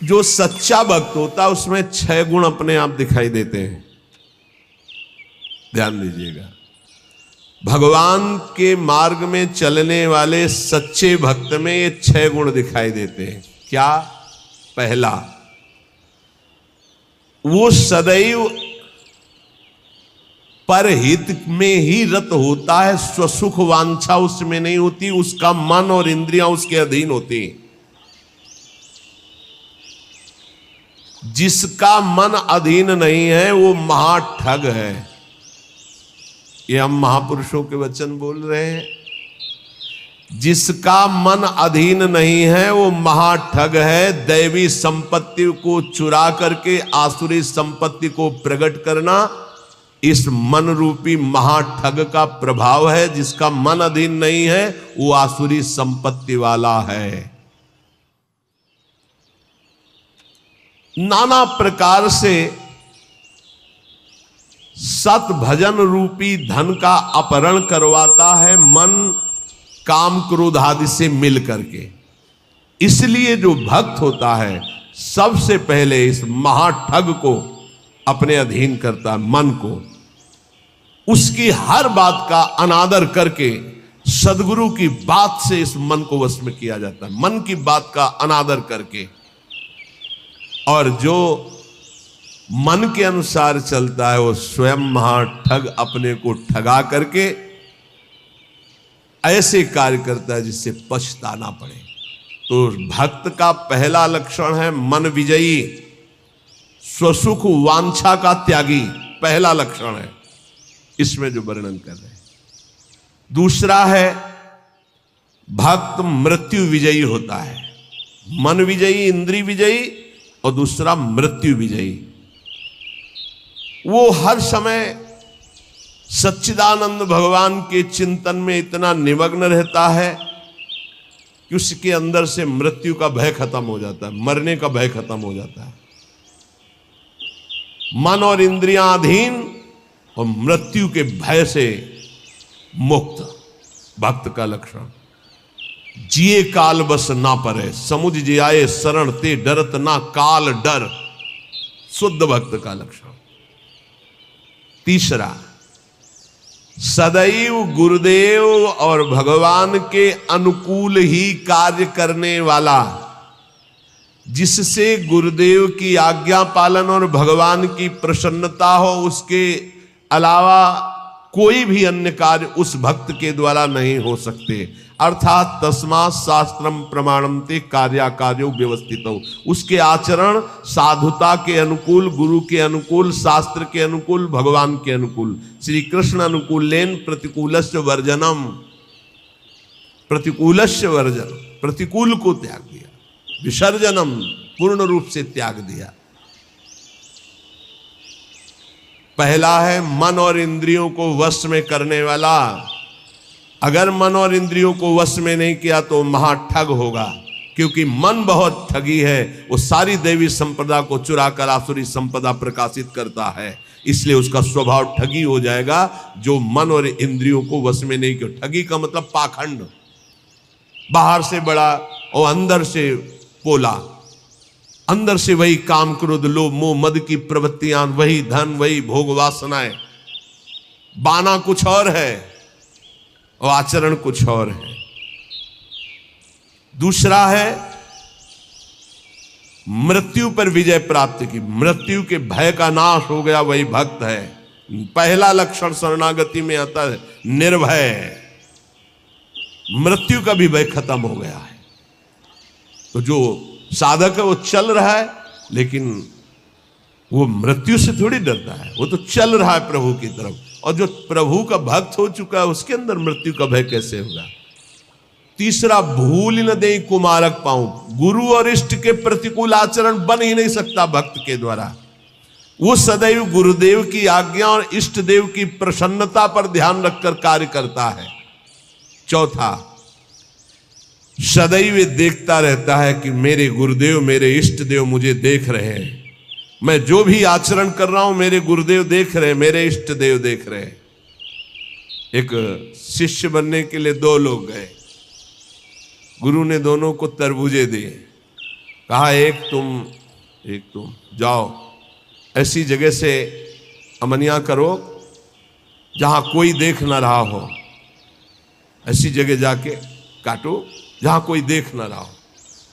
जो सच्चा भक्त होता है उसमें 6 गुण अपने आप दिखाई देते हैं। ध्यान दीजिएगा, भगवान के मार्ग में चलने वाले सच्चे भक्त में ये 6 गुण दिखाई देते हैं। क्या? पहला, वो सदैव परहित में ही रत होता है, स्वसुख वांछा उसमें नहीं होती, उसका मन और इंद्रियां उसके अधीन होती। जिसका मन अधीन नहीं है वो महाठग है। ये हम महापुरुषों के वचन बोल रहे हैं। जिसका मन अधीन नहीं है वो महाठग है। दैवी संपत्ति को चुरा करके आसुरी संपत्ति को प्रकट करना इस मन रूपी महाठग का प्रभाव है। जिसका मन अधीन नहीं है वो आसुरी संपत्ति वाला है। नाना प्रकार से सत भजन रूपी धन का अपहरण करवाता है मन काम क्रोध आदि से मिल करके। इसलिए जो भक्त होता है सबसे पहले इस महाठग को अपने अधीन करता है, मन को। उसकी हर बात का अनादर करके सदगुरु की बात से इस मन को वश में किया जाता है, मन की बात का अनादर करके। और जो मन के अनुसार चलता है वो स्वयं महाठग अपने को ठगा करके ऐसे कार्य करता है जिससे पछताना पड़े। तो भक्त का पहला लक्षण है मन विजयी, स्वसुख वांछा का त्यागी, पहला लक्षण है इसमें जो वर्णन कर रहे हैं। दूसरा है भक्त मृत्यु विजयी होता है। मन विजयी, इंद्रिय विजयी, और दूसरा मृत्यु विजयी। वो हर समय सच्चिदानंद भगवान के चिंतन में इतना निमग्न रहता है कि उसके अंदर से मृत्यु का भय खत्म हो जाता है, मरने का भय खत्म हो जाता है। मन और इंद्रियां अधीन और मृत्यु के भय से मुक्त, भक्त का लक्षण। जिए काल बस ना परे, समुझ जियाए शरण ते डरत ना काल डर, शुद्ध भक्त का लक्षण। तीसरा, सदैव गुरुदेव और भगवान के अनुकूल ही कार्य करने वाला, जिससे गुरुदेव की आज्ञा पालन और भगवान की प्रसन्नता हो, उसके अलावा कोई भी अन्य कार्य उस भक्त के द्वारा नहीं हो सकते। अर्थात तस्मात् शास्त्रम प्रमाणन्ते कार्याकार्यो व्यवस्थितो। उसके आचरण साधुता के अनुकूल, गुरु के अनुकूल, शास्त्र के अनुकूल, भगवान के अनुकूल। श्री कृष्ण अनुकूलेन प्रतिकूलस्य वर्जनम, प्रतिकूलस्य वर्जन, प्रतिकूल को त्याग दिया, विसर्जनम पूर्ण रूप से त्याग दिया। पहला है मन और इंद्रियों को वश में करने वाला। अगर मन और इंद्रियों को वश में नहीं किया तो महाठग होगा, क्योंकि मन बहुत ठगी है। वो सारी देवी संपदा को चुरा कर आसुरी संपदा प्रकाशित करता है, इसलिए उसका स्वभाव ठगी हो जाएगा। जो मन और इंद्रियों को वश में नहीं किया, ठगी का मतलब पाखंड, बाहर से बड़ा और अंदर से पोला, अंदर से वही काम क्रोध लोभ मोह मद की प्रवृत्तियां, वही धन, वही भोग वासनाएं। बाना कुछ और है और आचरण कुछ और है। दूसरा है मृत्यु पर विजय प्राप्त की, मृत्यु के भय का नाश हो गया, वही भक्त है। पहला लक्षण शरणागति में आता है निर्भय, मृत्यु का भी भय खत्म हो गया है। तो जो साधक है वो चल रहा है, लेकिन वो मृत्यु से थोड़ी डरता है, वो तो चल रहा है प्रभु की तरफ। और जो प्रभु का भक्त हो चुका है उसके अंदर मृत्यु का भय कैसे होगा। तीसरा, भूल न दे कुमारक पाऊं, गुरु और इष्ट के प्रतिकूल आचरण बन ही नहीं सकता भक्त के द्वारा। वो सदैव गुरुदेव की आज्ञा और इष्ट देव की प्रसन्नता पर ध्यान रखकर कार्य करता है। चौथा, सदैव देखता रहता है कि मेरे गुरुदेव, मेरे इष्ट देव मुझे देख रहे हैं, मैं जो भी आचरण कर रहा हूं मेरे गुरुदेव देख रहे हैं, मेरे इष्ट देव देख रहे हैं। एक शिष्य बनने के लिए 2 लोग गए, गुरु ने दोनों को तरबूजे दिए, कहा एक तुम जाओ ऐसी जगह से अमनिया करो जहां कोई देख ना रहा हो, ऐसी जगह जाके काटो जहां कोई देख ना रहा हो।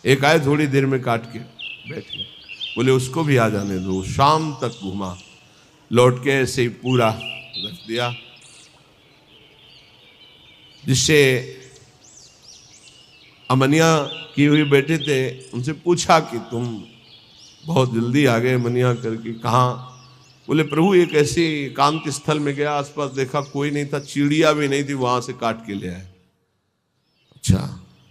एक आए थोड़ी देर में काट के बैठ गए, बोले उसको भी आ जाने दो। शाम तक घुमा, लौट के ऐसे ही पूरा रख दिया, जिससे अमनिया की हुई बैठे थे उनसे पूछा कि तुम बहुत जल्दी आ गए मनिया करके, कहाँ? बोले प्रभु एक ऐसे एकांत स्थल में गया, आसपास देखा कोई नहीं था, चिड़िया भी नहीं थी, वहां से काट के ले आए। अच्छा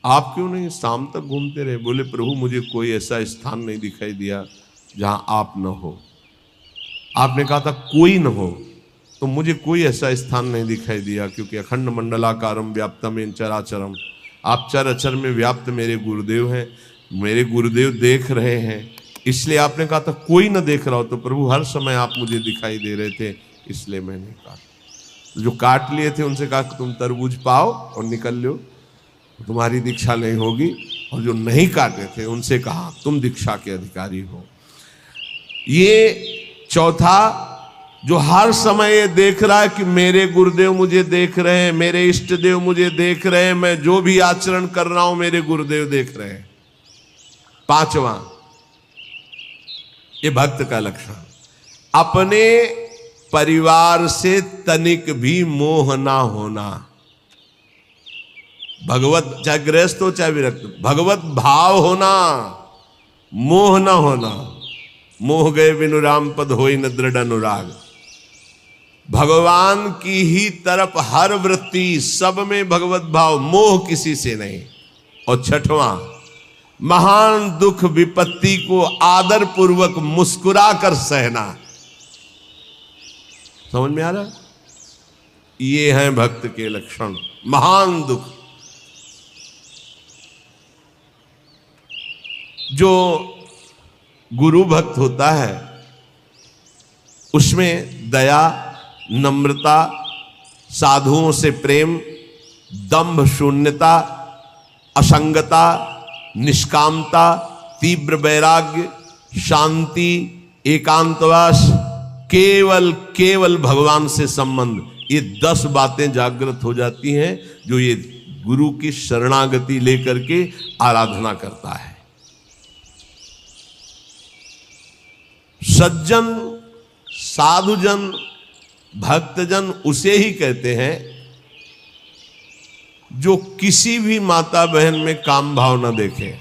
आप क्यों नहीं शाम तक घूमते रहे? बोले प्रभु मुझे कोई ऐसा स्थान नहीं दिखाई दिया जहां आप न हो। आपने कहा था कोई न हो, तो मुझे कोई ऐसा स्थान नहीं दिखाई दिया, क्योंकि अखंड मंडलाकारम व्याप्तम चराचरम, आप चर अचर में व्याप्त मेरे गुरुदेव हैं, मेरे गुरुदेव देख रहे हैं, इसलिए आपने कहा था कोई ना देख रहा हो। तो प्रभु हर समय आप मुझे दिखाई दे रहे थे, इसलिए मैंने कहा। जो काट लिए थे उनसे कहा कि तुम तरबूज पाओ और निकल लो, तुम्हारी दीक्षा नहीं होगी। और जो नहीं काटे थे उनसे कहा तुम दीक्षा के अधिकारी हो। ये चौथा, जो हर समय ये देख रहा है कि मेरे गुरुदेव मुझे देख रहे हैं, मेरे इष्ट देव मुझे देख रहे हैं, मैं जो भी आचरण कर रहा हूं मेरे गुरुदेव देख रहे हैं। पांचवा, ये भक्त का लक्षण, अपने परिवार से तनिक भी मोह ना होना। भगवत, चाहे गृहस्थ हो चाहे विरक्त, भगवत भाव होना, मोह ना होना। मोह गए बिनु राम पद होई न दृढ़ अनुराग। भगवान की ही तरफ हर वृत्ति, सब में भगवत भाव, मोह किसी से नहीं। और छठवां, महान दुख विपत्ति को आदर पूर्वक मुस्कुरा कर सहना। समझ में आ रहा है? ये हैं भक्त के लक्षण। महान दुख, जो गुरु भक्त होता है उसमें दया, नम्रता, साधुओं से प्रेम, दंभ शून्यता, असंगता, निष्कामता, तीव्र वैराग्य, शांति, एकांतवास, केवल भगवान से संबंध, ये 10 बातें जागृत हो जाती हैं जो ये गुरु की शरणागति लेकर के आराधना करता है। सज्जन, साधुजन, भक्तजन उसे ही कहते हैं जो किसी भी माता बहन में काम भाव न देखे,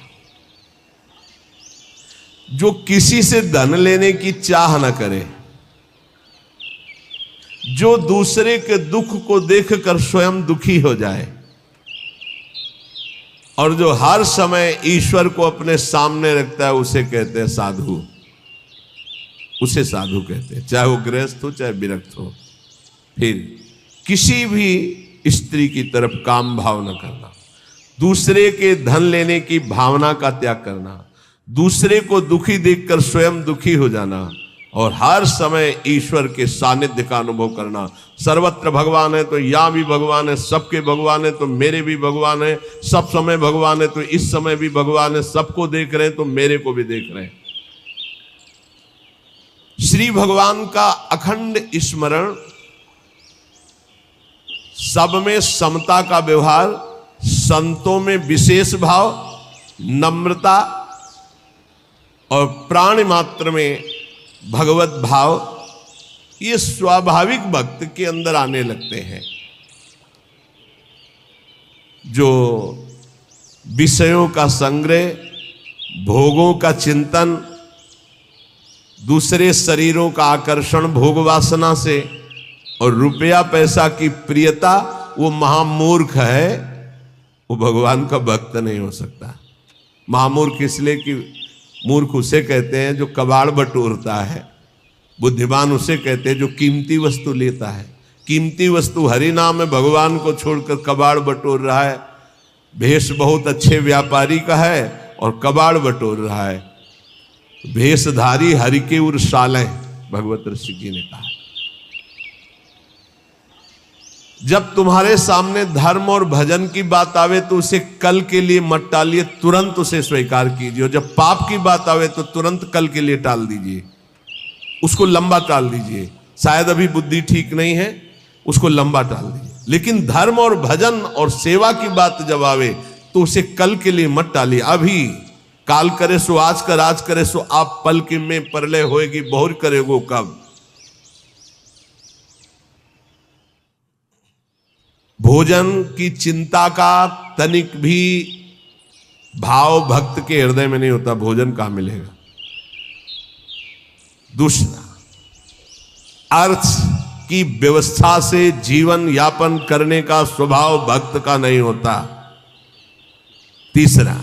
जो किसी से धन लेने की चाह न करे, जो दूसरे के दुख को देखकर स्वयं दुखी हो जाए, और जो हर समय ईश्वर को अपने सामने रखता है, उसे कहते हैं साधु। उसे साधु कहते हैं, चाहे वो गृहस्थ हो चाहे विरक्त हो। फिर किसी भी स्त्री की तरफ काम भाव न करना, दूसरे के धन लेने की भावना का त्याग करना, दूसरे को दुखी देखकर स्वयं दुखी हो जाना, और हर समय ईश्वर के सानिध्य का अनुभव करना। सर्वत्र भगवान है तो यहाँ भी भगवान है, सबके भगवान है तो मेरे भी भगवान है, सब समय भगवान है तो इस समय भी भगवान है, सबको देख रहे हैं तो मेरे को भी देख रहे हैं। श्री भगवान का अखंड स्मरण, सब में समता का व्यवहार, संतों में विशेष भाव, नम्रता, और प्राणी मात्र में भगवत भाव, ये स्वाभाविक भक्त के अंदर आने लगते हैं। जो विषयों का संग्रह, भोगों का चिंतन, दूसरे शरीरों का आकर्षण भोग वासना से, और रुपया पैसा की प्रियता, वो महामूर्ख है, वो भगवान का भक्त नहीं हो सकता। महामूर्ख इसलिए कि मूर्ख उसे कहते हैं जो कबाड़ बटोरता है, बुद्धिमान उसे कहते हैं जो कीमती वस्तु लेता है। कीमती वस्तु हरि नाम में भगवान को छोड़कर कबाड़ बटोर रहा है। भेष बहुत अच्छे व्यापारी का है और कबाड़ बटोर रहा है। भेषधारी हरि के उर सालें, भगवत ऋषि जी ने कहा। जब तुम्हारे सामने धर्म और भजन की बात आवे तो उसे कल के लिए मत टालिए, तुरंत उसे स्वीकार कीजिए। और जब पाप की बात आवे तो तुरंत कल के लिए टाल दीजिए, उसको लंबा टाल दीजिए। शायद अभी बुद्धि ठीक नहीं है, उसको लंबा टाल दीजिए। लेकिन धर्म और भजन और सेवा की बात जब आवे तो उसे कल के लिए मत टालिए। अभी काल करे सो आज कर, आज करे सो आप पल के में परलय होएगी, बहुर करेगो कब। भोजन की चिंता का तनिक भी भाव भक्त के हृदय में नहीं होता, भोजन कहां मिलेगा। दूसरा, अर्थ की व्यवस्था से जीवन यापन करने का स्वभाव भक्त का नहीं होता। तीसरा,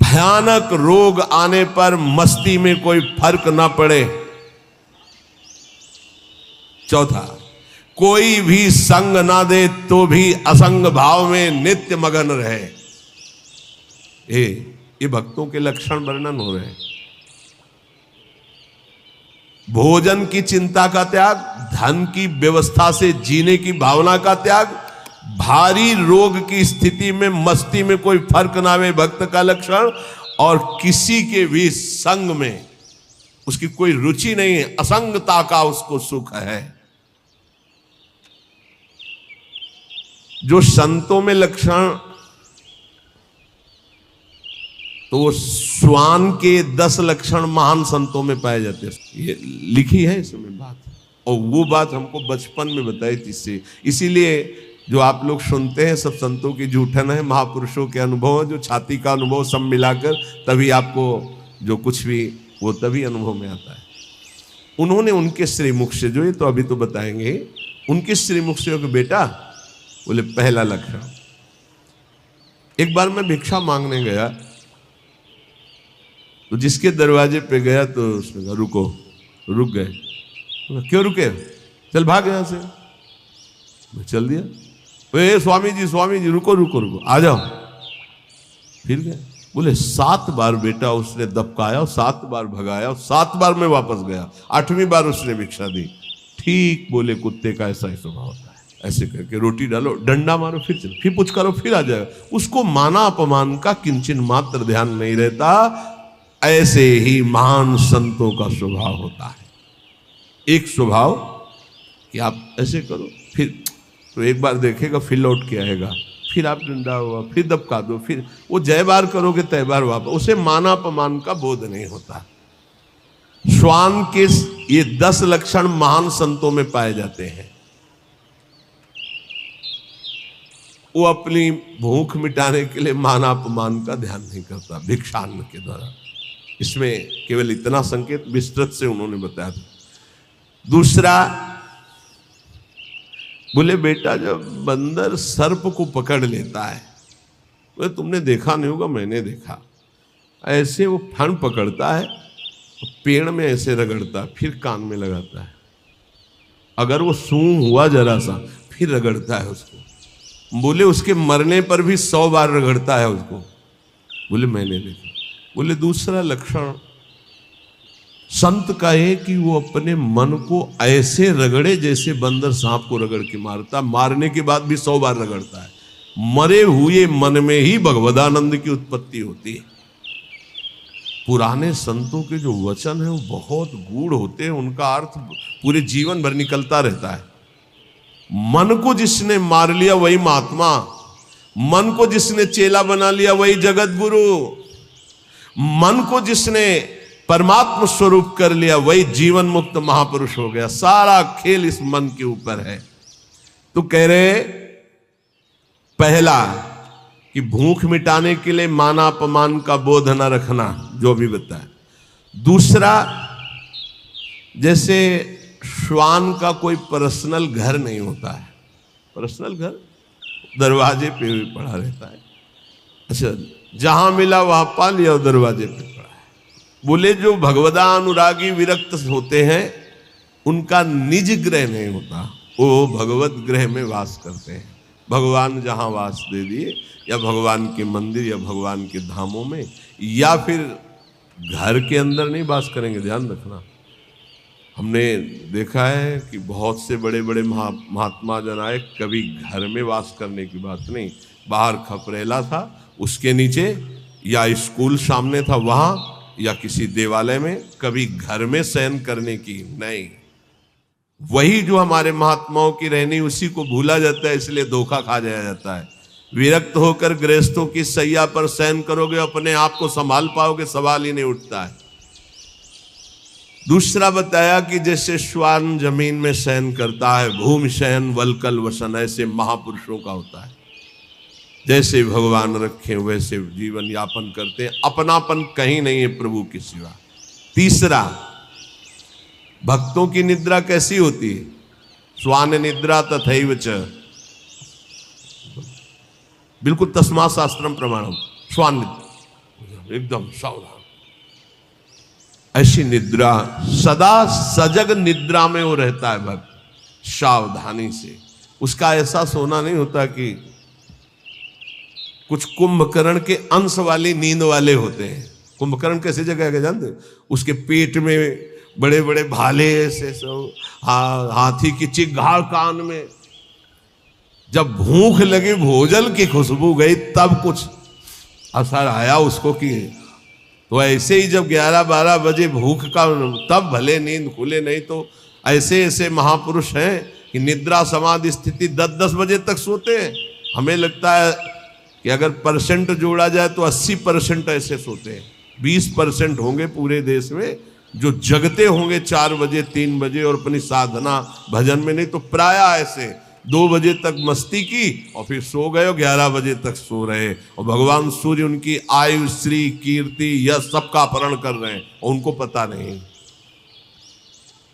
भयानक रोग आने पर मस्ती में कोई फर्क ना पड़े। चौथा, कोई भी संग ना दे तो भी असंग भाव में नित्य मगन रहे। ये भक्तों के लक्षण वर्णन हो रहे हैं। भोजन की चिंता का त्याग, धन की व्यवस्था से जीने की भावना का त्याग, भारी रोग की स्थिति में मस्ती में कोई फर्क ना आवे भक्त का लक्षण, और किसी के भी संग में उसकी कोई रुचि नहीं है, असंगता का उसको सुख है। जो संतों में लक्षण, तो श्वान के 10 लक्षण महान संतों में पाए जाते हैं, ये लिखी है इसमें बात। और वो बात हमको बचपन में बताई थी, इसीलिए जो आप लोग सुनते हैं सब संतों की जूठन है, महापुरुषों के अनुभव, जो छाती का अनुभव सब मिलाकर तभी आपको जो कुछ भी वो तभी अनुभव में आता है। उन्होंने उनके श्रीमुख से, जो ये तो अभी तो बताएंगे, उनके श्रीमुख से कि बेटा, बोले पहला लक्षण, एक बार मैं भिक्षा मांगने गया तो जिसके दरवाजे पे गया तो उसने कहा रुको, रुक गए। क्यों रुके? चल भाग यहां से। मैं चल दिया। ए स्वामी जी रुको रुको रुको, आ जाओ। फिर गए। बोले 7 बार बेटा उसने दबकाया, 7 बार भगाया, 7 बार मैं वापस गया, 8वीं बार उसने भिक्षा दी। ठीक बोले, कुत्ते का ऐसा ही स्वभाव होता है। ऐसे करके रोटी डालो, डंडा मारो, फिर चलो, फिर कुछ करो, फिर आ जाएगा। उसको माना अपमान का किंचन मात्र ध्यान नहीं रहता। ऐसे ही महान संतों का स्वभाव होता है। एक स्वभाव कि आप ऐसे करो, फिर तो एक बार देखेगा, फिर लौट के आएगा, फिर आप डंडा हुआ, फिर दबका दो, फिर वो जय बार करोगे तय बार वापस। उसे माना अपमान का बोध नहीं होता। श्वान के ये 10 लक्षण महान संतों में पाए जाते हैं। वो अपनी भूख मिटाने के लिए माना अपमान का ध्यान नहीं करता भिक्षान्न के द्वारा। इसमें केवल इतना संकेत विस्तृत से उन्होंने बताया था। दूसरा, बोले बेटा, जब बंदर सर्प को पकड़ लेता है, बोले तुमने देखा नहीं होगा, मैंने देखा, ऐसे वो फन पकड़ता है, पेड़ में ऐसे रगड़ता है, फिर कान में लगाता है। अगर वो सूंघ हुआ जरा सा, फिर रगड़ता है उसको। बोले उसके मरने पर भी 100 बार रगड़ता है उसको। बोले मैंने देखा। बोले दूसरा लक्षण संत का है कि वो अपने मन को ऐसे रगड़े जैसे बंदर सांप को रगड़ के मारता, मारने के बाद भी 100 बार रगड़ता है। मरे हुए मन में ही भगवदानंद की उत्पत्ति होती है। पुराने संतों के जो वचन है वो बहुत गूढ़ होते हैं, उनका अर्थ पूरे जीवन भर निकलता रहता है। मन को जिसने मार लिया वही महात्मा, मन को जिसने चेला बना लिया वही जगत गुरु, मन को जिसने परमात्मा स्वरूप कर लिया वही जीवन मुक्त महापुरुष हो गया। सारा खेल इस मन के ऊपर है। तो कह रहे, पहला कि भूख मिटाने के लिए माना अपमान का बोध न रखना, जो भी बताया। दूसरा, जैसे श्वान का कोई पर्सनल घर नहीं होता है, पर्सनल घर दरवाजे पे भी पड़ा रहता है। अच्छा, जहां मिला वहां पा लिया, दरवाजे पे पड़ा है। बोले जो भगवदा अनुरागी विरक्त होते हैं उनका निज ग्रह नहीं होता, वो भगवत ग्रह में वास करते हैं। भगवान जहां वास दे दिए, या भगवान के मंदिर या भगवान के धामों में, या फिर घर के अंदर नहीं वास करेंगे। ध्यान रखना, हमने देखा है कि बहुत से बड़े बड़े महात्मा जन आए, कभी घर में वास करने की बात नहीं, बाहर खपरेला था उसके नीचे, या स्कूल सामने था वहां, या किसी देवालय में, कभी घर में शयन करने की नहीं। वही जो हमारे महात्माओं की रहनी, उसी को भूला जाता है, इसलिए धोखा खा जाया जाता है। विरक्त होकर गृहस्थों की सैया पर शयन करोगे, अपने आप को संभाल पाओगे, सवाल ही नहीं उठता है। दूसरा बताया कि जैसे श्वान जमीन में शयन करता है, भूमि शयन वलकल वसन, ऐसे महापुरुषों का होता है। जैसे भगवान रखे वैसे जीवन यापन करते हैं, अपनापन कहीं नहीं है प्रभु के सिवा। तीसरा, भक्तों की निद्रा कैसी होती है? श्वान निद्रा तथैव च, बिल्कुल तस्मा शास्त्रम प्रमाणम, श्वान निद्रा एकदम सावधान, ऐसी निद्रा, सदा सजग निद्रा में वो रहता है भक्त, सावधानी से। उसका ऐसा सोना नहीं होता कि कुछ कुंभकर्ण के अंश वाली नींद वाले होते हैं। कुंभकर्ण कैसे जगह है जानते? उसके पेट में बड़े बड़े भाले ऐसे सब, हाथी की चिघाड़ कान में, जब भूख लगी, भोजन की खुशबू गई, तब कुछ असर आया उसको कि, तो ऐसे ही जब 11-12 बजे भूख का, तब भले नींद खुले, नहीं तो ऐसे ऐसे महापुरुष हैं कि निद्रा समाधि स्थिति 10-10 बजे तक सोते हैं। हमें लगता है कि अगर परसेंट जोड़ा जाए तो 80% ऐसे सोते हैं। 20% होंगे पूरे देश में जो जगते होंगे 4 बजे 3 बजे और अपनी साधना भजन में, नहीं तो प्राय ऐसे 2 बजे तक मस्ती की और फिर सो गए, 11 बजे तक सो रहे, और भगवान सूर्य उनकी आयु श्री कीर्ति यह सबका अपहरण कर रहे हैं और उनको पता नहीं।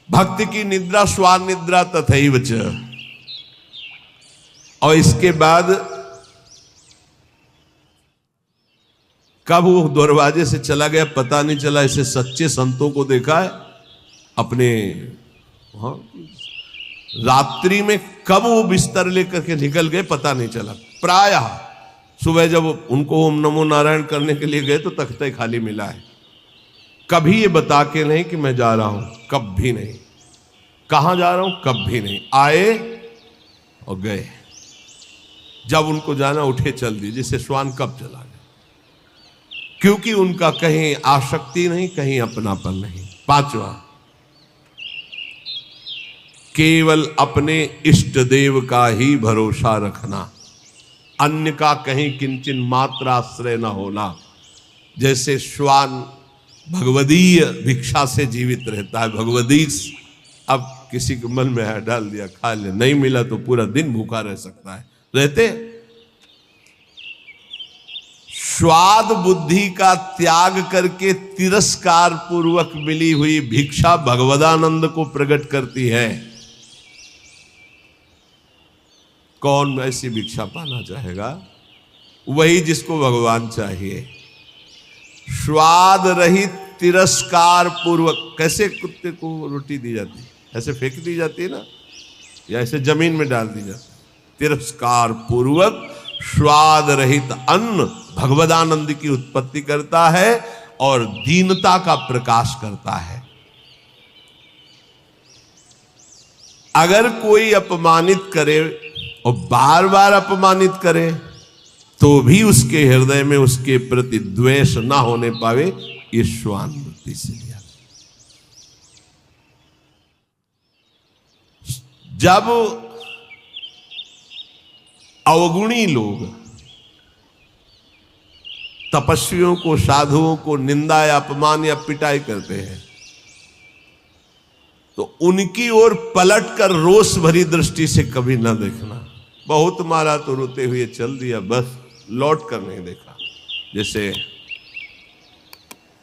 भक्ति की निद्रा श्वान निद्रा तथैव च। और इसके बाद कब वो दरवाजे से चला गया पता नहीं चला। ऐसे सच्चे संतों को देखा है अपने, रात्रि में कब वो बिस्तर लेकर के निकल गए पता नहीं चला। प्रायः सुबह जब उनको ओम नमो नारायण करने के लिए गए तो तख्ता खाली मिला है। कभी ये बता के नहीं कि मैं जा रहा हूं, कभी नहीं। कहां जा रहा हूं, कभी नहीं। आए और गए, जब उनको जाना उठे चल दिए, जैसे श्वान कब चला गया, क्योंकि उनका कहीं आसक्ति नहीं, कहीं अपनापन नहीं। 5वां, केवल अपने इष्ट देव का ही भरोसा रखना, अन्य का कहीं किंचन मात्र आश्रय न होना। जैसे श्वान भगवदीय भिक्षा से जीवित रहता है, भगवदीश, अब किसी के मन में है डाल दिया खा ले, नहीं मिला तो पूरा दिन भूखा रह सकता है, रहते। स्वाद बुद्धि का त्याग करके तिरस्कार पूर्वक मिली हुई भिक्षा भगवदानंद को प्रकट करती है। कौन ऐसी भिक्षा पाना चाहेगा? वही जिसको भगवान चाहिए। स्वाद रहित तिरस्कार पूर्वक, कैसे कुत्ते को रोटी दी जाती है, ऐसे फेंक दी जाती है ना, या ऐसे जमीन में डाल दी जाती है। तिरस्कार पूर्वक स्वाद रहित अन्न भगवदानंद की उत्पत्ति करता है और दीनता का प्रकाश करता है। अगर कोई अपमानित करे और बार बार अपमानित करे तो भी उसके हृदय में उसके प्रति द्वेष ना होने पावे, ये श्वान वृत्ति से लिया। जब अवगुणी लोग तपस्वियों को, साधुओं को निंदा या अपमान या पिटाई करते हैं तो उनकी ओर पलट कर रोष भरी दृष्टि से कभी ना देखना। बहुत मारा तो रोते हुए चल दिया, बस लौट कर नहीं देखा। जैसे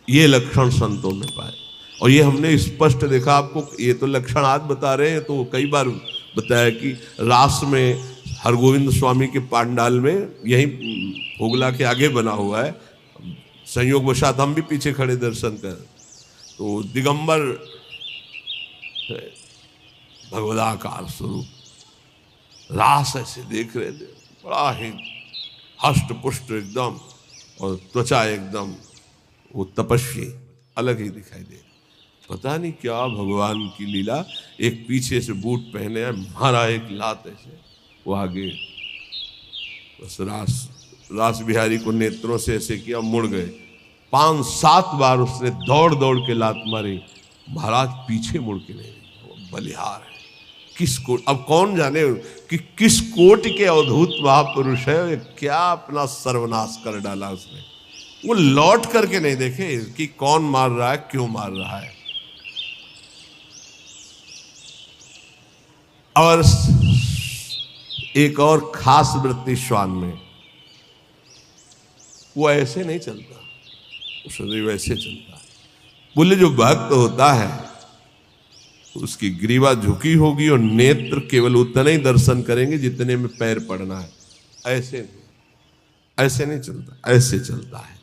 ये लक्षण संतों में पाए, और ये हमने स्पष्ट देखा। आपको ये तो लक्षण आज बता रहे हैं, तो कई बार बताया कि रास में हरगोविंद स्वामी के पांडाल में, यही होगला के आगे बना हुआ है, संयोग वशात हम भी पीछे खड़े दर्शन कर, तो दिगंबर भगवदाकार स्वरूप रास ऐसे देख रहे थे, बड़ा ही हष्ट पुष्ट एकदम, और त्वचा एकदम, वो तपस्वी अलग ही दिखाई दे। पता नहीं क्या भगवान की लीला, एक पीछे से बूट पहने है, मारा एक लात ऐसे, वो आगे बस रास बिहारी को नेत्रों से ऐसे किया, मुड़ गए। 5-7 बार उसने दौड़ दौड़ के लात मारी, महाराज पीछे मुड़ के नहीं। वो बलिहार है, किस कोट, अब कौन जाने कि किस कोट के अवधूत महापुरुष है, क्या अपना सर्वनाश कर डाला उसने। वो लौट करके नहीं देखे कि कौन मार रहा है, क्यों मार रहा है। और एक और खास वृत्ति श्वान में, वो ऐसे नहीं चलता, शरीर वैसे चलता है। बोले जो भक्त होता है उसकी ग्रीवा झुकी होगी और नेत्र केवल उतना ही दर्शन करेंगे जितने में पैर पड़ना है। ऐसे नहीं चलता, ऐसे चलता है।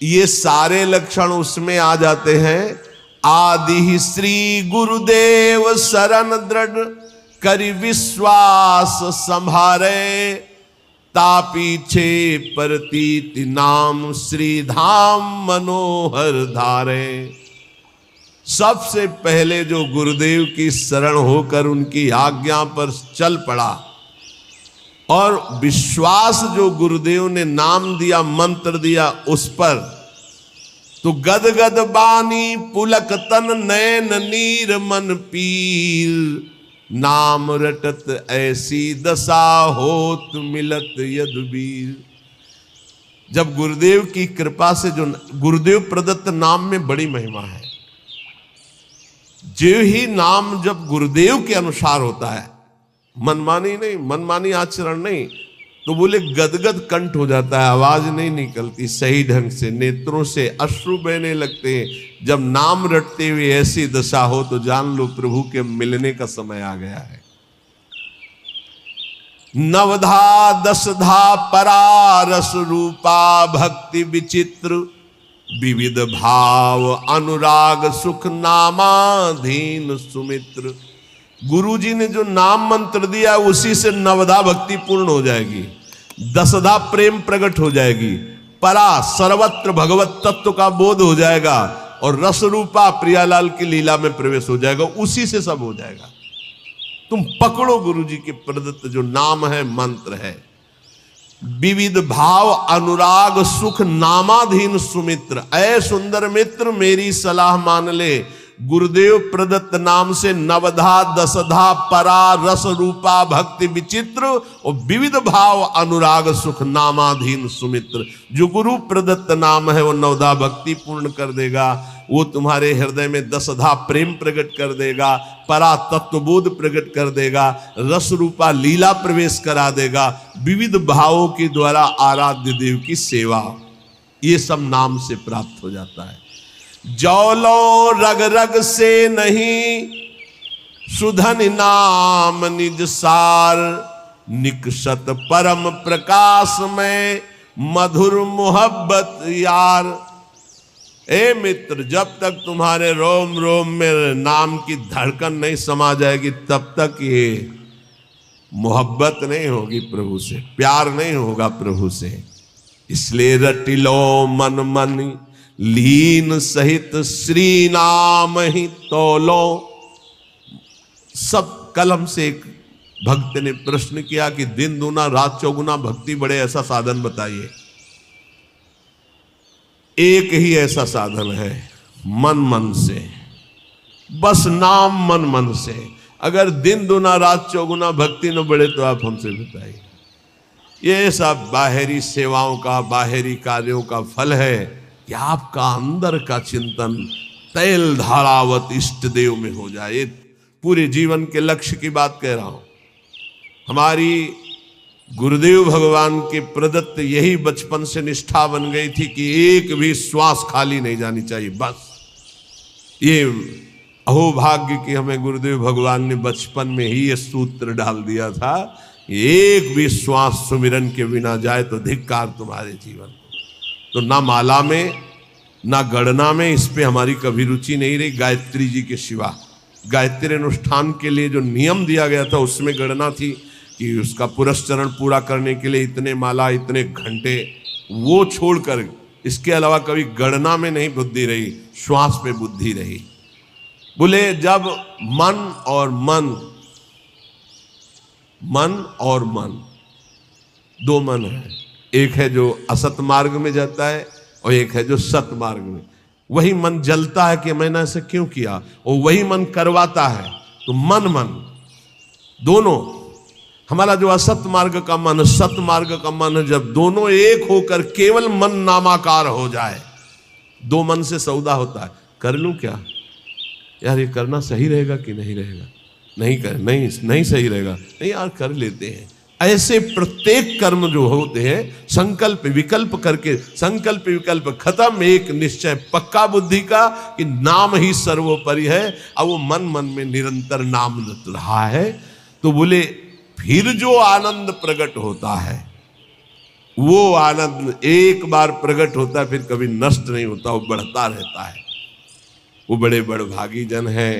ये सारे लक्षण उसमें आ जाते हैं। आदि श्री गुरुदेव शरण दृढ़ करि विश्वास संभारे, तापीछे प्रतीति नाम श्री धाम मनोहर धारे। सबसे पहले जो गुरुदेव की शरण होकर उनकी आज्ञा पर चल पड़ा और विश्वास जो गुरुदेव ने नाम दिया, मंत्र दिया उस पर, तो गदगद बानी पुलक तन नैन नीर मन पीर, नाम रटत ऐसी दशा होत मिलत यदुबीर। जब गुरुदेव की कृपा से, जो गुरुदेव प्रदत्त नाम में बड़ी महिमा है, जो ही नाम जब गुरुदेव के अनुसार होता है, मनमानी नहीं, मनमानी आचरण नहीं, तो बोले गदगद कंठ हो जाता है, आवाज नहीं निकलती सही ढंग से, नेत्रों से अश्रु बहने लगते हैं। जब नाम रटते हुए ऐसी दशा हो तो जान लो प्रभु के मिलने का समय आ गया है। नवधा दशधा परा रस रूपा भक्ति विचित्र, विविध भाव अनुराग सुख नामाधीन सुमित्र। गुरु जी ने जो नाम मंत्र दिया उसी से नवधा भक्ति पूर्ण हो जाएगी, दसधा प्रेम प्रकट हो जाएगी, परा सर्वत्र भगवत तत्व का बोध हो जाएगा और रस रूपा प्रियालाल की लीला में प्रवेश हो जाएगा। उसी से सब हो जाएगा। तुम पकड़ो गुरु जी के प्रदत्त जो नाम है, मंत्र है। विविध भाव अनुराग सुख नामाधीन सुमित्र, ऐ सुंदर मित्र मेरी सलाह मान ले। गुरुदेव प्रदत्त नाम से नवधा दसधा परा रस रूपा भक्ति विचित्र और विविध भाव अनुराग सुख नामाधीन सुमित्र। जो गुरु प्रदत्त नाम है वो नवधा भक्ति पूर्ण कर देगा, वो तुम्हारे हृदय में दसधा प्रेम प्रकट कर देगा, परा तत्वबोध प्रकट कर देगा, रस रूपा लीला प्रवेश करा देगा, विविध भावों के द्वारा आराध्य देव की सेवा, ये सब नाम से प्राप्त हो जाता है। जौलो रग रग से नहीं सुधन नाम निज सार, निकषत परम प्रकाश में मधुर मोहब्बत यार। ए मित्र, जब तक तुम्हारे रोम रोम में नाम की धड़कन नहीं समा जाएगी तब तक ये मोहब्बत नहीं होगी प्रभु से, प्यार नहीं होगा प्रभु से। इसलिए रटिलो मन मन लीन सहित श्री नाम ही तोलो। सब कलम से एक भक्त ने प्रश्न किया कि दिन दूना रात चौगुना भक्ति बढ़े, ऐसा साधन बताइए। एक ही ऐसा साधन है, मन मन से, बस नाम मन मन से। अगर दिन दूना रात चौगुना भक्ति न बढ़े तो आप हमसे बताइए। ये सब बाहरी सेवाओं का, बाहरी कार्यों का फल है कि आपका अंदर का चिंतन तैल धारावत इष्ट देव में हो जाए। पूरे जीवन के लक्ष्य की बात कह रहा हूं। हमारी गुरुदेव भगवान के प्रदत्त यही बचपन से निष्ठा बन गई थी कि एक भी श्वास खाली नहीं जानी चाहिए। बस ये अहोभाग्य कि हमें गुरुदेव भगवान ने बचपन में ही ये सूत्र डाल दिया था, एक भी श्वास सुमिरन के बिना जाए तो धिक्कार तुम्हारे जीवन। तो ना माला में ना गणना में, इस पे हमारी कभी रुचि नहीं रही। गायत्री जी के सिवा गायत्री अनुष्ठान के लिए जो नियम दिया गया था उसमें गणना थी कि उसका पुरस्चरण पूरा करने के लिए इतने माला, इतने घंटे, वो छोड़कर इसके अलावा कभी गणना में नहीं बुद्धि रही, श्वास पे बुद्धि रही। बोले जब मन और मन दो मन है, एक है जो असत मार्ग में जाता है और एक है जो सत मार्ग में। वही मन जलता है कि मैंने ऐसे क्यों किया, और वही मन करवाता है। तो मन दोनों, हमारा जो असत मार्ग का मन, सत मार्ग का मन, जब दोनों एक होकर केवल मन नामाकार हो जाए, दो मन से सौदा होता है। कर लूं क्या यार, ये करना सही रहेगा कि नहीं रहेगा, नहीं सही रहेगा, नहीं यार कर लेते हैं। ऐसे प्रत्येक कर्म जो होते हैं संकल्प विकल्प करके, संकल्प विकल्प खत्म, एक निश्चय पक्का बुद्धि का कि नाम ही सर्वोपरि है। अब वो मन में निरंतर नाम रहा है। तो बोले फिर जो आनंद प्रकट होता है, वो आनंद एक बार प्रकट होता है, फिर कभी नष्ट नहीं होता, वो बढ़ता रहता है। वो बड़े बड़भागी जन हैं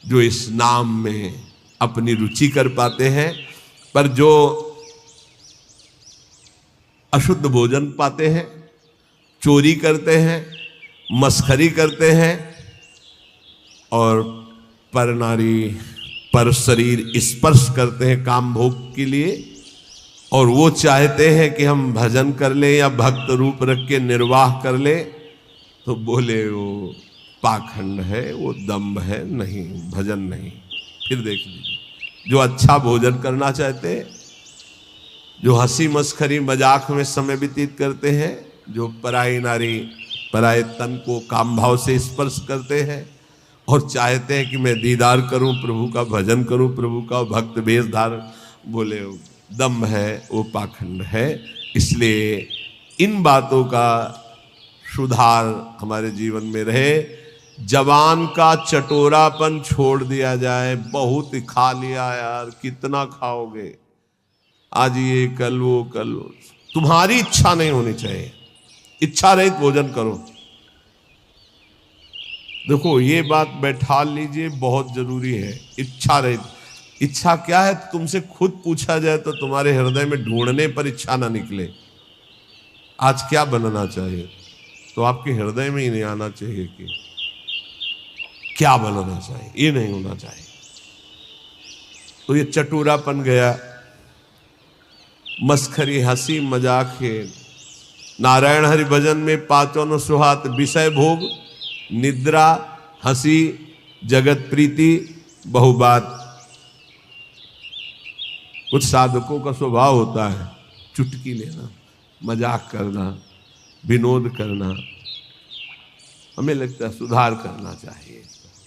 जो इस नाम में अपनी रुचि कर पाते हैं। पर जो अशुद्ध भोजन पाते हैं, चोरी करते हैं, मस्खरी करते हैं और पर नारी पर शरीर स्पर्श करते हैं काम भोग के लिए, और वो चाहते हैं कि हम भजन कर ले या भक्त रूप रख के निर्वाह कर ले, तो बोले वो पाखंड है, वो दम्भ है, नहीं भजन नहीं। फिर देख लीजिए, जो अच्छा भोजन करना चाहते हैं, जो हंसी मस्खरी मजाक में समय व्यतीत करते हैं, जो पराई नारी पराये तन को काम भाव से स्पर्श करते हैं और चाहते हैं कि मैं दीदार करूं प्रभु का, भजन करूं प्रभु का, भक्त वेश धारण, बोले दम्भ है, वो पाखंड है। इसलिए इन बातों का सुधार हमारे जीवन में रहे। जवान का चटोरापन छोड़ दिया जाए। बहुत खा लिया यार, कितना खाओगे, आज ये कल वो कल वो। तुम्हारी इच्छा नहीं होनी चाहिए, इच्छा रहित भोजन करो। देखो ये बात बैठा लीजिए, बहुत जरूरी है। इच्छा रहित, इच्छा क्या है तुमसे खुद पूछा जाए तो तुम्हारे हृदय में ढूंढने पर इच्छा ना निकले आज क्या बनना चाहिए, तो आपके हृदय में ही नहीं आना चाहिए कि क्या बनना चाहिए, ये नहीं होना चाहिए। तो ये चटूरापन गया, मस्खरी हंसी मजाक है। नारायण हरि भजन में पांचों सुहात विषय भोग, निद्रा, हंसी, जगत प्रीति, बहुबात। कुछ साधकों का स्वभाव होता है चुटकी लेना, मजाक करना, विनोद करना। हमें लगता है सुधार करना चाहिए।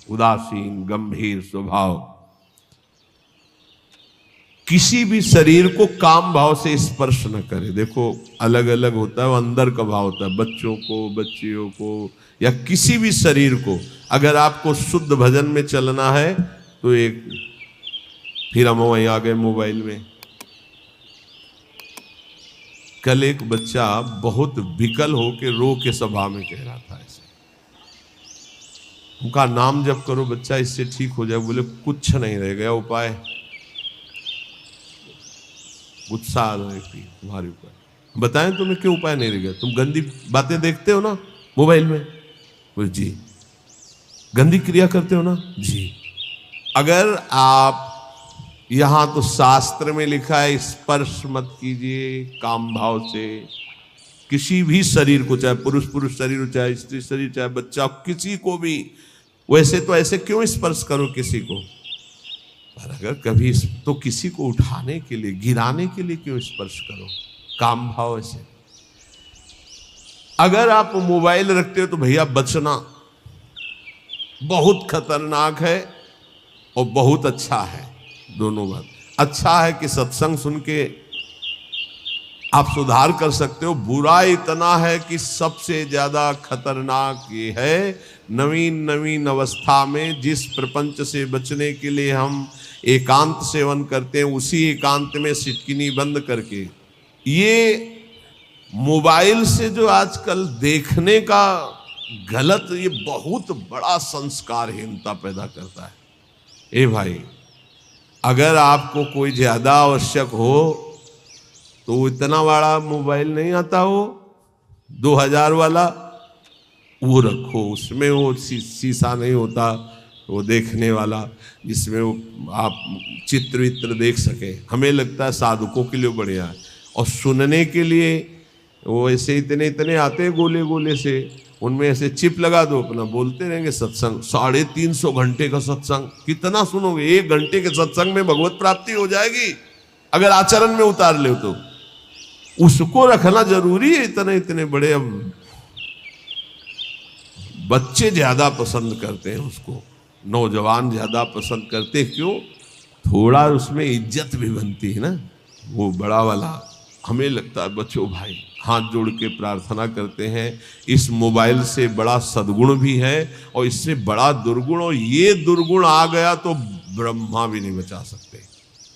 उदासीन गंभीर स्वभाव किसी भी शरीर को काम भाव से स्पर्श न करे। देखो अलग अलग होता है, वो अंदर का भाव होता है। बच्चों को, बच्चियों को या किसी भी शरीर को अगर आपको शुद्ध भजन में चलना है तो एक, फिर हम वहीं आ गए मोबाइल में। कल एक बच्चा बहुत विकल होके रो के सभा में कह रहा था ऐसे, उनका नाम जप करो बच्चा इससे ठीक हो जाए। बोले कुछ नहीं रह गया उपाय, गुस्सा आ रहा है तुम्हारे ऊपर। बताएं तुम्हें क्यों उपाय नहीं रह गया? तुम गंदी बातें देखते हो ना मोबाइल में? बोले जी। गंदी क्रिया करते हो ना? जी। अगर आप यहां तो शास्त्र में लिखा है स्पर्श मत कीजिए काम भाव से किसी भी शरीर को, चाहे पुरुष शरीर हो, चाहे स्त्री शरीर, चाहे बच्चा, किसी को भी। वैसे तो ऐसे क्यों स्पर्श करो किसी को? पर अगर कभी तो किसी को उठाने के लिए, गिराने के लिए क्यों स्पर्श करो काम भाव से? अगर आप मोबाइल रखते हो तो भैया बचना, बहुत खतरनाक है और बहुत अच्छा है। दोनों बात अच्छा है कि सत्संग सुन के आप सुधार कर सकते हो। बुरा इतना है कि सबसे ज्यादा खतरनाक ये है, नवीन अवस्था में जिस प्रपंच से बचने के लिए हम एकांत सेवन करते हैं, उसी एकांत में सिटकिनी बंद करके ये मोबाइल से जो आजकल देखने का गलत, ये बहुत बड़ा संस्कारहीनता पैदा करता है। ए भाई, अगर आपको कोई ज्यादा आवश्यक हो तो इतना बड़ा मोबाइल नहीं आता हो, 2000 वाला वो रखो, उसमें वो शीशा नहीं होता, वो देखने वाला जिसमें वो आप चित्र वित्र देख सके। हमें लगता है साधुकों के लिए बढ़िया है। और सुनने के लिए वो ऐसे इतने इतने आते हैं गोले गोले से, उनमें ऐसे चिप लगा दो, अपना बोलते रहेंगे सत्संग। 350 घंटे का सत्संग कितना सुनोगे? 1 घंटे के सत्संग में भगवत प्राप्ति हो जाएगी अगर आचरण में उतार ले तो। उसको रखना जरूरी है। इतने इतने बड़े, अब बच्चे ज्यादा पसंद करते हैं उसको, नौजवान ज्यादा पसंद करते हैं। क्यों? थोड़ा उसमें इज्जत भी बनती है ना, वो बड़ा वाला। हमें लगता है बच्चों भाई हाथ जोड़ के प्रार्थना करते हैं, इस मोबाइल से बड़ा सद्गुण भी है और इससे बड़ा दुर्गुण, और ये दुर्गुण आ गया तो ब्रह्मा भी नहीं बचा सकते,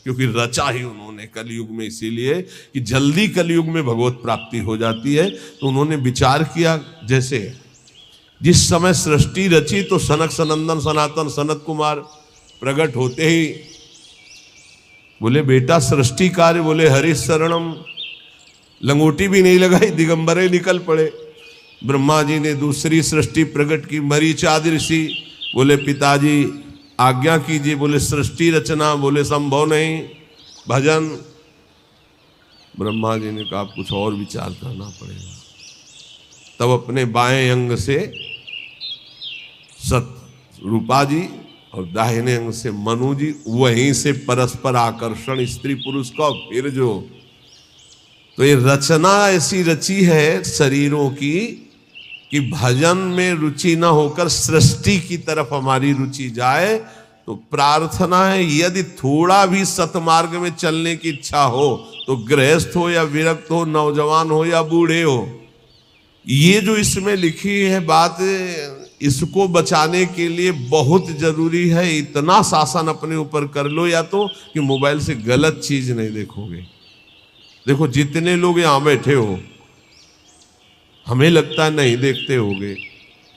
क्योंकि रचा ही उन्होंने कलयुग में इसीलिए कि जल्दी कलयुग में भगवत प्राप्ति हो जाती है। तो उन्होंने विचार किया, जैसे जिस समय सृष्टि रची तो सनक सनंदन सनातन सनत कुमार प्रकट होते ही बोले बेटा सृष्टि कार्य, बोले हरि शरणम, लंगोटी भी नहीं लगाई, दिगंबरे निकल पड़े। ब्रह्मा जी ने दूसरी सृष्टि प्रकट की, मरीचादि ऋषि बोले पिताजी आज्ञा कीजिए, बोले सृष्टि रचना, बोले संभव नहीं, भजन। ब्रह्मा जी ने कहा कुछ और विचार करना पड़ेगा। तब अपने बाएं अंग से सत रूपा जी और दाहिने अंग से मनु जी, वहीं से परस्पर आकर्षण स्त्री पुरुष का। फिर जो तो ये रचना ऐसी रची है शरीरों की कि भजन में रुचि न होकर सृष्टि की तरफ हमारी रुचि जाए। तो प्रार्थना है यदि थोड़ा भी सतमार्ग में चलने की इच्छा हो, तो गृहस्थ हो या विरक्त हो, नौजवान हो या बूढ़े हो, ये जो इसमें लिखी है बात, इसको बचाने के लिए बहुत जरूरी है। इतना शासन अपने ऊपर कर लो, या तो कि मोबाइल से गलत चीज नहीं देखोगे। देखो जितने लोग यहां बैठे हो, हमें लगता है नहीं देखते होगे,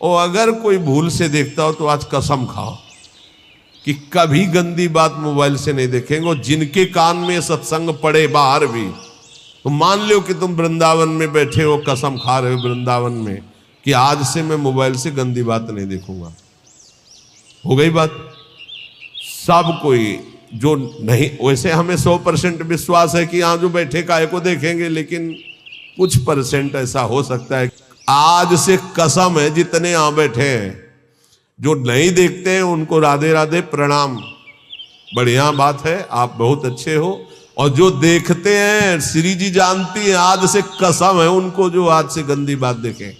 और अगर कोई भूल से देखता हो तो आज कसम खाओ कि कभी गंदी बात मोबाइल से नहीं देखेंगे। और जिनके कान में सत्संग पड़े बाहर भी, तो मान लो कि तुम वृंदावन में बैठे हो, कसम खा रहे हो वृंदावन में कि आज से मैं मोबाइल से गंदी बात नहीं देखूंगा। हो गई बात। सब कोई जो नहीं, वैसे हमें 100% विश्वास है कि यहां जो बैठे काय को देखेंगे, लेकिन कुछ % ऐसा हो सकता है। आज से कसम है जितने यहां बैठे हैं जो नहीं देखते हैं उनको राधे राधे प्रणाम, बढ़िया बात है, आप बहुत अच्छे हो। और जो देखते हैं, श्री जी जानती है, आज से कसम है उनको जो आज से गंदी बात देखें।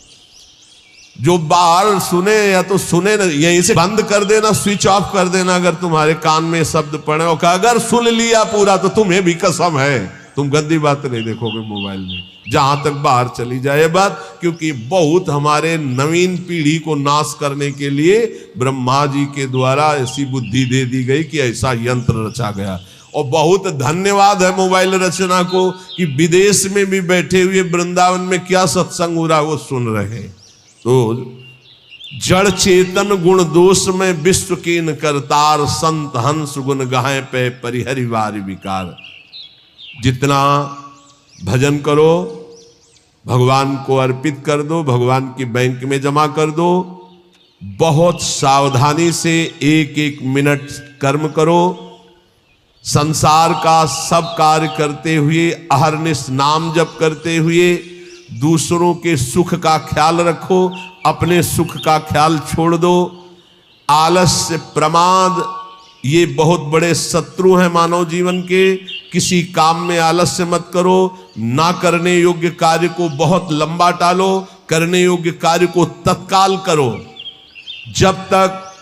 जो बाहर सुने या तो सुने ना, यहीं से बंद कर देना, स्विच ऑफ कर देना अगर तुम्हारे कान में शब्द पड़े, और अगर सुन लिया पूरा तो तुम्हें भी कसम है तुम गंदी बात नहीं देखोगे मोबाइल में, जहां तक बाहर चली जाए बात। क्योंकि बहुत हमारे नवीन पीढ़ी को नाश करने के लिए ब्रह्मा जी के द्वारा ऐसी बुद्धि दे दी गई कि ऐसा यंत्र रचा गया। और बहुत धन्यवाद है मोबाइल रचना को कि विदेश में भी बैठे हुए वृंदावन में क्या सत्संग हो रहा है वो सुन रहे हैं। तो जड़ चेतन गुण दोष में विश्व कीन करतार, संत हंस गुण गाहे पे परिहरिवार विकार। जितना भजन करो भगवान को अर्पित कर दो, भगवान की बैंक में जमा कर दो। बहुत सावधानी से एक एक मिनट कर्म करो। संसार का सब कार्य करते हुए, अहरनिश नाम जप करते हुए दूसरों के सुख का ख्याल रखो, अपने सुख का ख्याल छोड़ दो। आलस्य, प्रमाद, ये बहुत बड़े शत्रु हैं मानव जीवन के। किसी काम में आलस्य मत करो। ना करने योग्य कार्य को बहुत लंबा टालो, करने योग्य कार्य को तत्काल करो। जब तक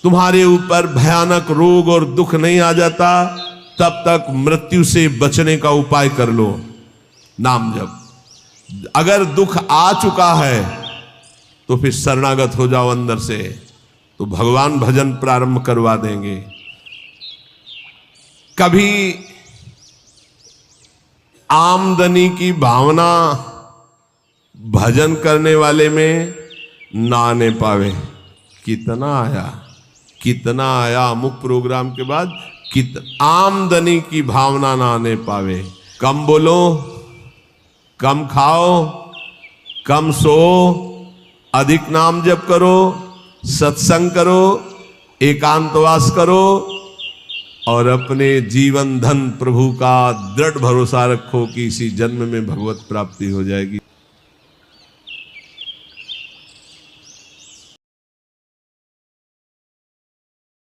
तुम्हारे ऊपर भयानक रोग और दुख नहीं आ जाता, तब तक मृत्यु से बचने का उपाय कर लो, नाम जप। अगर दुख आ चुका है तो फिर शरणागत हो जाओ अंदर से, तो भगवान भजन प्रारंभ करवा देंगे। कभी आमदनी की भावना भजन करने वाले में ना आने पावे। कितना आया अमुक प्रोग्राम के बाद, आमदनी की भावना ना आने पावे। कम बोलो, कम खाओ, कम सो, अधिक नाम जप करो, सत्संग करो, एकांतवास करो और अपने जीवन धन प्रभु का दृढ़ भरोसा रखो कि इसी जन्म में भगवत प्राप्ति हो जाएगी।